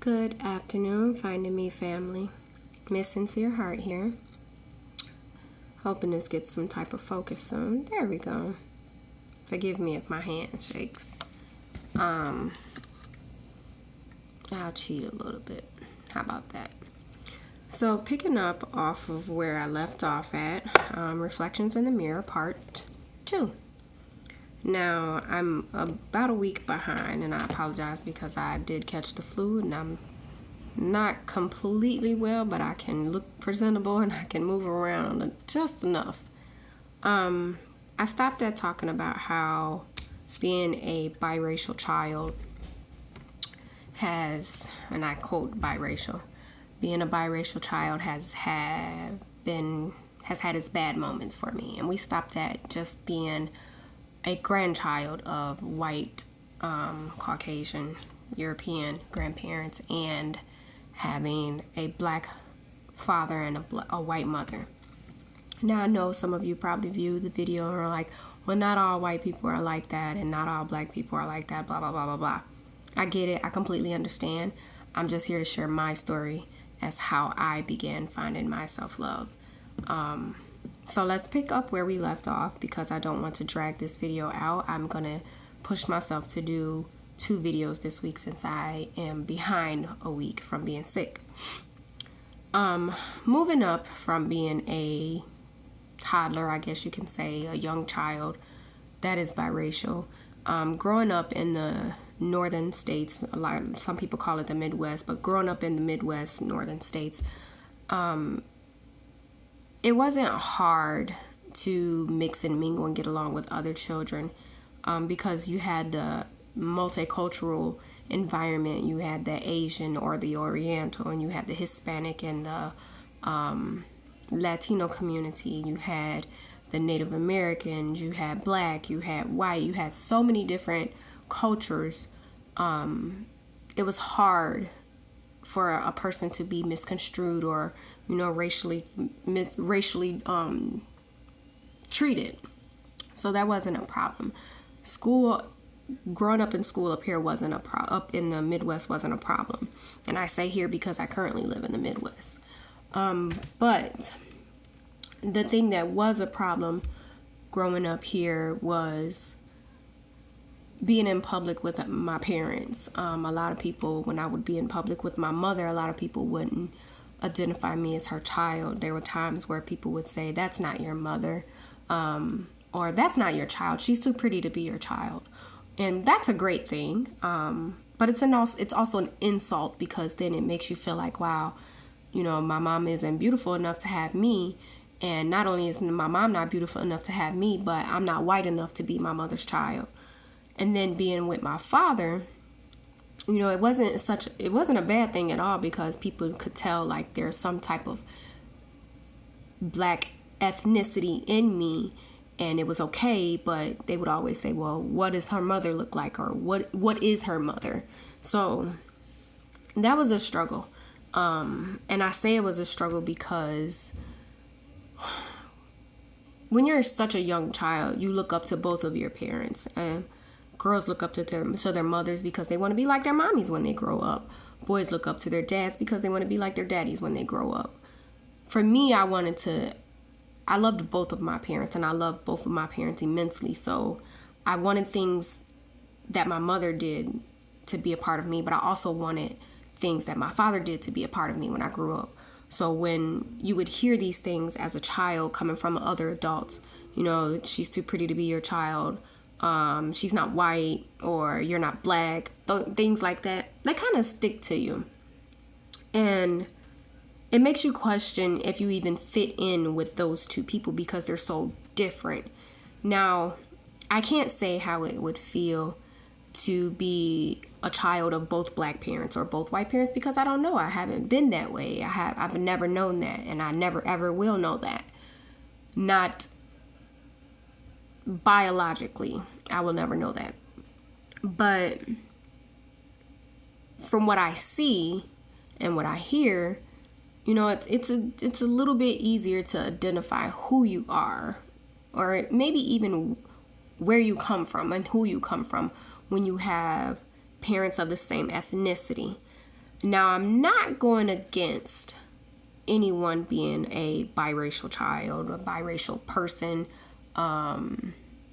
Good afternoon, Finding Me family. Miss Sincere Heart here. Hoping this gets some type of focus soon. There we go. Forgive me if my hand shakes. I'll cheat a little bit. How about that? So picking up off of where I left off at, Reflections in the Mirror Part 2. Now, I'm about a week behind, and I apologize because I did catch the flu, and I'm not completely well, but I can look presentable and I can move around just enough. I stopped at talking about how being a biracial child has, and I quote biracial, being a biracial child has had its bad moments for me. And we stopped at just being a grandchild of white, Caucasian, European grandparents and having a black father and a white mother. Now, I know some of you probably viewed the video and are like, well, not all white people are like that and not all black people are like that, blah, blah, blah, blah, blah. I get it. I completely understand. I'm just here to share my story as how I began finding my self-love. So let's pick up where we left off because I don't want to drag this video out. I'm going to push myself to do 2 videos this week since I am behind a week from being sick. Moving up from being a toddler, I guess you can say, a young child that is biracial. Growing up in the northern states, some people call it the Midwest, but growing up in the Midwest, northern states, it wasn't hard to mix and mingle and get along with other children because you had the multicultural environment. You had the Asian or the Oriental, and you had the Hispanic and the Latino community. You had the Native Americans, you had black, you had white, you had so many different cultures. It was hard for a person to be misconstrued or, racially treated. So that wasn't a problem. Growing up in school up here wasn't up in the Midwest wasn't a problem. And I say here because I currently live in the Midwest. But the thing that was a problem growing up here was being in public with my parents. A lot of people, when I would be in public with my mother, a lot of people wouldn't identify me as her child. There were times where people would say, that's not your mother, or that's not your child. She's too pretty to be your child. And that's a great thing. But it's also an insult because then it makes you feel like, wow, my mom isn't beautiful enough to have me. And not only is my mom not beautiful enough to have me, but I'm not white enough to be my mother's child. And then being with my father, it wasn't a bad thing at all because people could tell like there's some type of black ethnicity in me and it was okay, but they would always say, well, what does her mother look like? Or what is her mother? So that was a struggle. And I say it was a struggle because when you're such a young child, you look up to both of your parents. And girls look up to their mothers because they want to be like their mommies when they grow up. Boys look up to their dads because they want to be like their daddies when they grow up. For me, I loved both of my parents, and I loved both of my parents immensely. So I wanted things that my mother did to be a part of me, but I also wanted things that my father did to be a part of me when I grew up. So when you would hear these things as a child coming from other adults, she's too pretty to be your child, she's not white, or you're not black, things like that, they kind of stick to you. And it makes you question if you even fit in with those two people because they're so different. Now, I can't say how it would feel to be a child of both black parents or both white parents because I don't know. I haven't been that way. I've never known that, and I never ever will know that. Not biologically, I will never know that. But from what I see and what I hear, it's a little bit easier to identify who you are, or maybe even where you come from and who you come from when you have parents of the same ethnicity. Now, I'm not going against anyone being a biracial child or biracial person.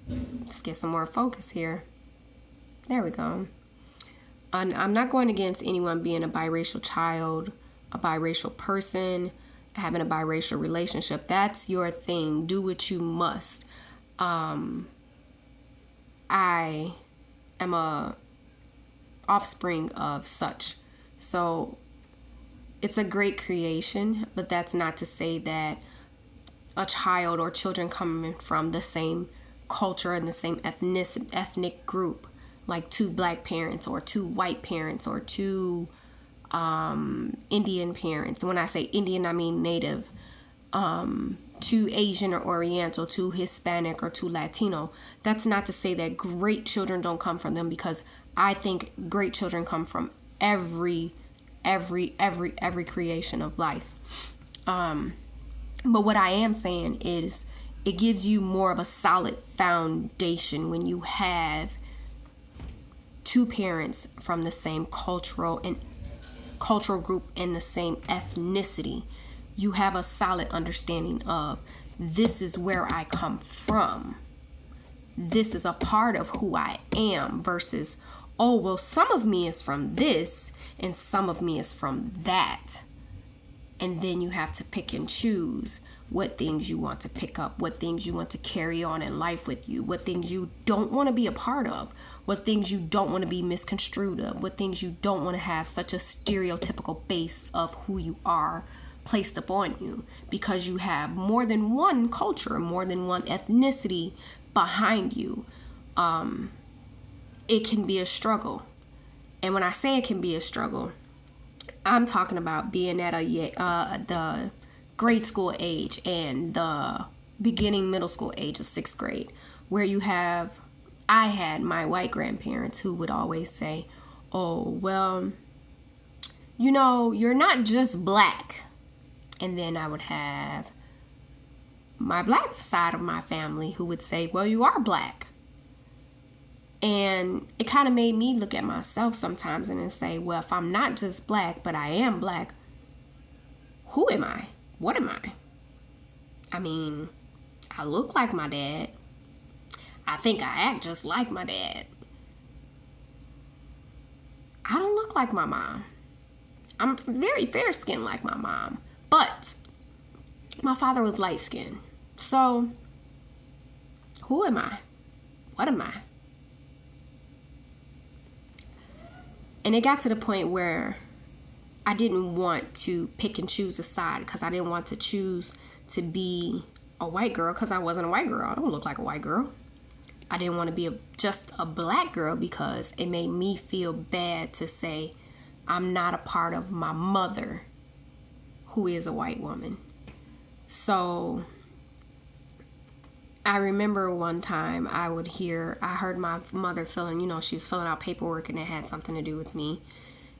Let's get some more focus here. There we go. I'm not going against anyone being a biracial child, a biracial person, having a biracial relationship. That's your thing. Do what you must. I am a offspring of such. So it's a great creation, but that's not to say that a child or children coming from the same culture and the same ethnic group, like two black parents or two white parents or two Indian parents. And when I say Indian, I mean native, two Asian or Oriental, two Hispanic or two Latino. That's not to say that great children don't come from them, because I think great children come from every creation of life. But what I am saying is it gives you more of a solid foundation when you have two parents from the same cultural group and the same ethnicity. You have a solid understanding of, this is where I come from. This is a part of who I am, versus, oh, well, some of me is from this and some of me is from that. And then you have to pick and choose what things you want to pick up, what things you want to carry on in life with you, what things you don't want to be a part of, what things you don't want to be misconstrued of, what things you don't want to have such a stereotypical base of who you are placed upon you, because you have more than one culture, more than one ethnicity behind you. It can be a struggle. And when I say it can be a struggle, I'm talking about being at the grade school age and the beginning middle school age of 6th grade, where I had my white grandparents who would always say, oh, well, you're not just black. And then I would have my black side of my family who would say, well, you are black. And it kind of made me look at myself sometimes and then say, well, if I'm not just black, but I am black, who am I? What am I? I mean, I look like my dad. I think I act just like my dad. I don't look like my mom. I'm very fair-skinned like my mom. But my father was light-skinned. So, who am I? What am I? And it got to the point where I didn't want to pick and choose a side, because I didn't want to choose to be a white girl, because I wasn't a white girl. I don't look like a white girl. I didn't want to be just a black girl, because it made me feel bad to say I'm not a part of my mother, who is a white woman. So I remember one time I heard my mother she was filling out paperwork, and it had something to do with me.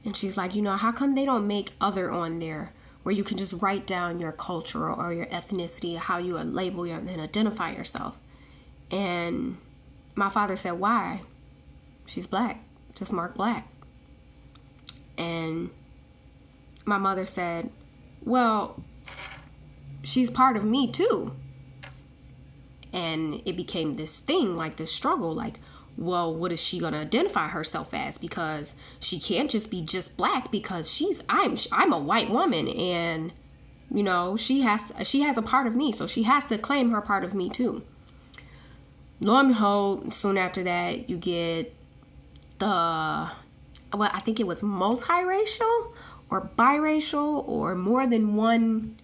And she's like, how come they don't make other on there where you can just write down your culture or your ethnicity, how you label and identify yourself? And my father said, why? She's black. Just mark black. And my mother said, well, she's part of me too. And it became this thing, like this struggle, like, well, what is she going to identify herself as? Because she can't just be just black, because I'm a white woman, and she has a part of me, so she has to claim her part of me too. Lo and behold, soon after that, you get I think it was multiracial or biracial or more than one.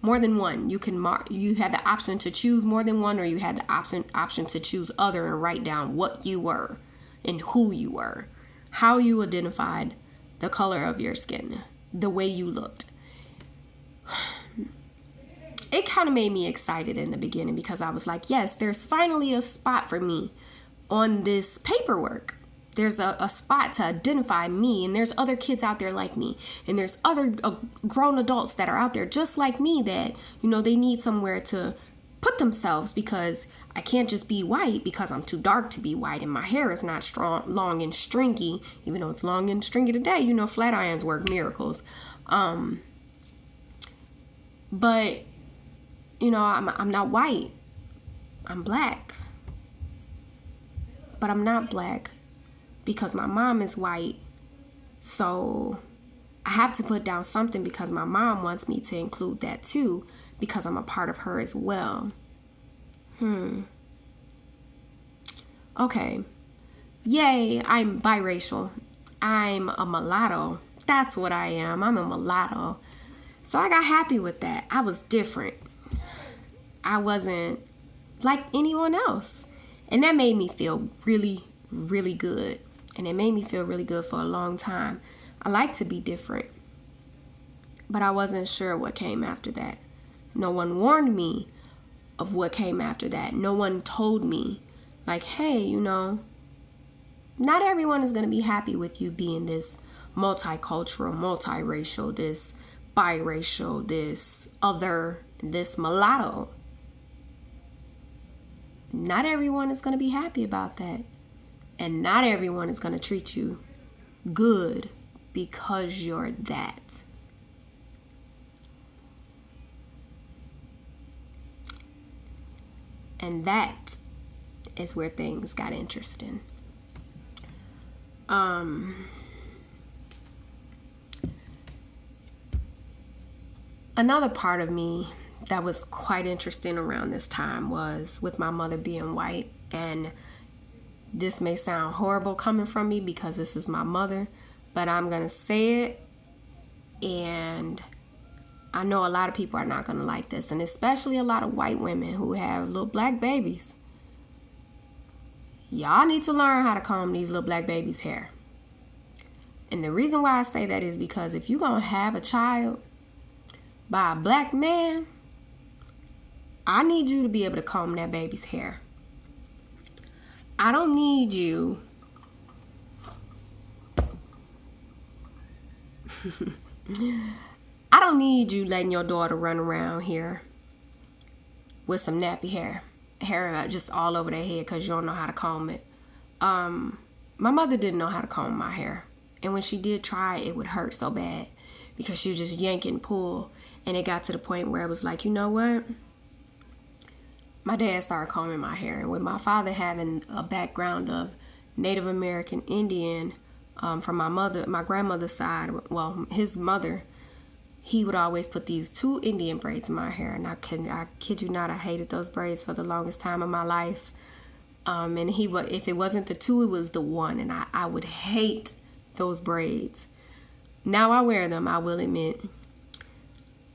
You had the option to choose more than one, or you had the option to choose other and write down what you were and who you were, how you identified, the color of your skin, the way you looked. It kind of made me excited in the beginning, because I was like, yes, there's finally a spot for me on this paperwork. There's a spot to identify me, and there's other kids out there like me, and there's other grown adults that are out there just like me that, they need somewhere to put themselves, because I can't just be white because I'm too dark to be white and my hair is not strong, long and stringy, even though it's long and stringy today. You know, flat irons work miracles. But, you know, I'm not white. I'm black. But I'm not black because my mom is white. So I have to put down something because my mom wants me to include that too, because I'm a part of her as well. Okay. Yay, I'm biracial. I'm a mulatto. That's what I am. I'm a mulatto. So I got happy with that. I was different. I wasn't like anyone else. And that made me feel really, really good. And it made me feel really good for a long time. I like to be different. But I wasn't sure what came after that. No one warned me of what came after that. No one told me, like, hey, you know, not everyone is going to be happy with you being this multicultural, multiracial, this biracial, this other, this mulatto. Not everyone is going to be happy about that. And not everyone is going to treat you good because you're that. And that is where things got interesting. Another part of me that was quite interesting around this time was with my mother being white. And this may sound horrible coming from me because this is my mother, but I'm going to say it. And I know a lot of people are not going to like this, and especially a lot of white women who have little black babies. Y'all need to learn how to comb these little black babies' hair. And the reason why I say that is because if you're going to have a child by a black man, I need you to be able to comb that baby's hair. I don't need you I don't need you letting your daughter run around here with some nappy hair just all over their head because you don't know how to comb it. My mother didn't know how to comb my hair. And when she did try, it would hurt so bad because she would just yank and pull. And it got to the point where it was like, you know what? My dad started combing my hair. And with my father having a background of Native American Indian from my grandmother's side, well, his mother, he would always put these 2 Indian braids in my hair. And I kid you not, I hated those braids for the longest time of my life. And if it wasn't the 2, it was the 1. And I would hate those braids. Now I wear them, I will admit.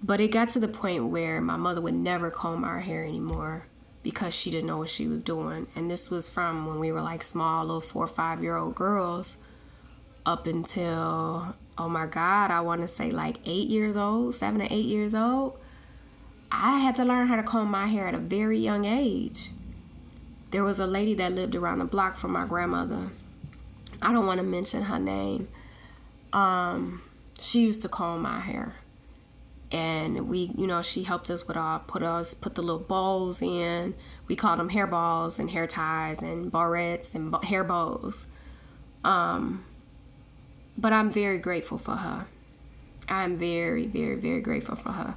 But it got to the point where my mother would never comb our hair anymore because she didn't know what she was doing. And this was from when we were like small little 4 or 5-year-old girls up until, oh my God, I want to say like 8 years old, 7 or 8 years old. I had to learn how to comb my hair at a very young age. There was a lady that lived around the block from my grandmother. I don't want to mention her name. She used to comb my hair. And she helped us with put the little bows in. We called them hair balls and hair ties and barrettes and hair bows. But I'm very grateful for her. I'm very, very, very grateful for her.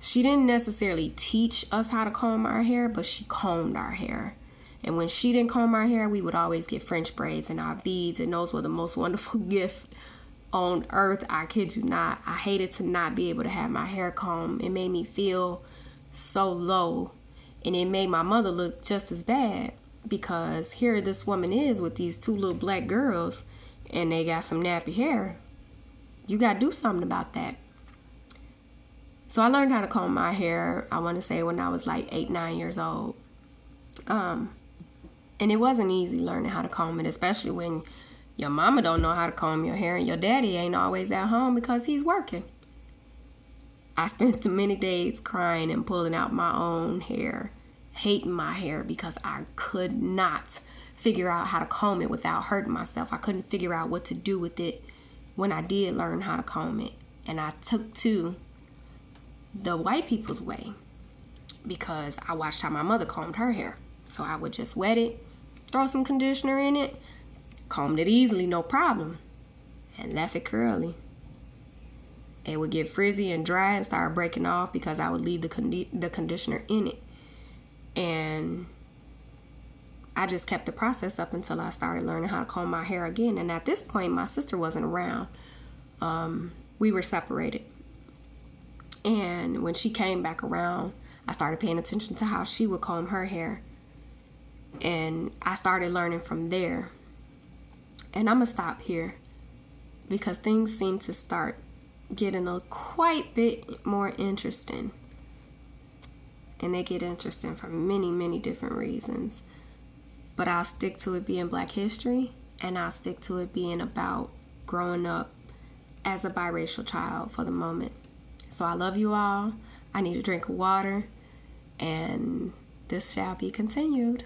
She didn't necessarily teach us how to comb our hair, but she combed our hair. And when she didn't comb our hair, we would always get French braids and our beads, and those were the most wonderful gift on earth. I kid you not. I hated to not be able to have my hair combed. It made me feel so low, and it made my mother look just as bad because here this woman is with these 2 little black girls, and they got some nappy hair. You got to do something about that. So I learned how to comb my hair, I want to say when I was like 8, 9 years old. And it wasn't easy learning how to comb it, especially when your mama don't know how to comb your hair and your daddy ain't always at home because he's working. I spent many days crying and pulling out my own hair, hating my hair because I could not figure out how to comb it without hurting myself. I couldn't figure out what to do with it when I did learn how to comb it. And I took to the white people's way because I watched how my mother combed her hair. So I would just wet it, throw some conditioner in it, combed it easily, no problem, and left it curly. It would get frizzy and dry and start breaking off because I would leave the conditioner in it. And I just kept the process up until I started learning how to comb my hair again. And at this point, my sister wasn't around. We were separated. And when she came back around, I started paying attention to how she would comb her hair. And I started learning from there. And I'm going to stop here because things seem to start getting a quite bit more interesting. And they get interesting for many, many different reasons. But I'll stick to it being Black history, and I'll stick to it being about growing up as a biracial child for the moment. So I love you all. I need a drink of water, and this shall be continued.